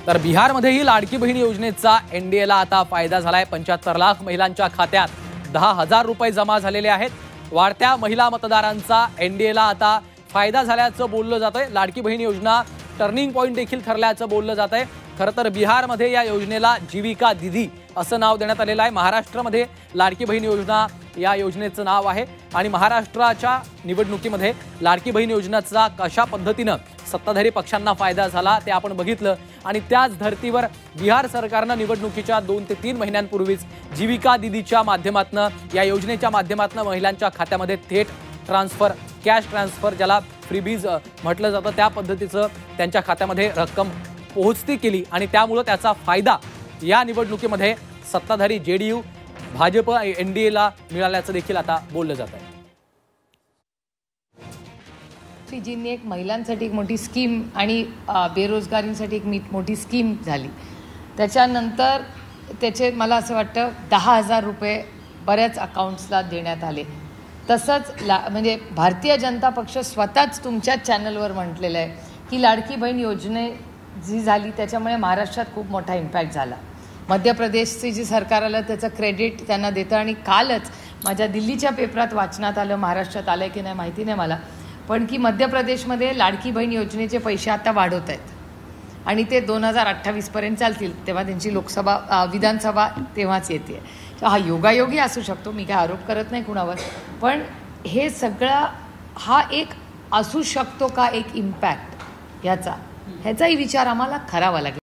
तर बिहारमध्येही लाडकी बहीण योजनेचा एनडीएला आता फायदा झालाय। 75 लाख महिलांच्या खात्यात 10,000 रुपये जमा झालेले आहेत। वाढत्या महिला मतदारांचा एनडीएला आता फायदा झाल्याचं बोललं जातंय। लाडकी बहीण योजना टर्निंग पॉइंट देखील ठरल्याचं बोललं जातंय। खरं तर बिहारमध्ये या योजनेला जीविका दीदी असं नाव देण्यात आलेलं आहे। महाराष्ट्रामध्ये लाडकी बहीण योजना या योजनेचं नाव आहे आणि महाराष्ट्राच्या निवडणुकीमध्ये लाडकी बहीण योजनेचा कशा पद्धतीनं सत्ताधारी पक्षांना फायदा झाला ते आपण बघितलं आणि त्याच धर्तीवर बिहार सरकारनं निवडणुकीच्या 2 ते 3 महिन्यांपूर्वीच जीविका दीदीच्या माध्यमातून या योजनेच्या माध्यमातून महिलांच्या खात्यामध्ये थेट ट्रान्सफर कॅश ट्रान्सफर ज्याला फ्रीबीज म्हटलं जातं त्या पद्धतीचं त्यांच्या खात्यामध्ये रक्कम पोहोचती केली आणि त्यामुळे त्याचा फायदा या निवडणुकीमध्ये सत्ताधारी जेडीयू भाजप एनडीएला मिळाल्याचं देखील आता बोललं जात आहे। जींनी एक महिलांसाठी एक मोठी स्कीम आणि बेरोजगारींसाठी एक मोठी स्कीम झाली। त्याच्यानंतर त्याचे मला असं वाटतं 10,000 रुपये बऱ्याच अकाउंट्सला देण्यात आले। तसंच म्हणजे भारतीय जनता पक्ष स्वतःच तुमच्या चॅनलवर म्हटलेलं आहे की लाडकी बहीण योजने जी झाली त्याच्यामुळे महाराष्ट्रात खूप मोठा इम्पॅक्ट झाला। मध्य प्रदेशचे जे सरकार आलं त्याचं क्रेडिट त्यांना देतं आणि कालच माझ्या दिल्लीच्या पेपरात वाचनात आलं, महाराष्ट्रात आलं की नाही माहिती नाही मला, पण की मध्य प्रदेशमध्ये लाडकी बहीण योजनेचे पैसे आता वाढवत आहेत आणि ते 2028 पर्यंत चालतील। तेव्हा त्यांची लोकसभा विधानसभा तेव्हाच येते। हा योगायोगी असू शकतो, मी काय आरोप करत नाही कुणावर, पण हे सगळं हा एक असू शकतो का एक इम्पॅक्ट ह्याचाही विचार आम्हाला करावा लागेल।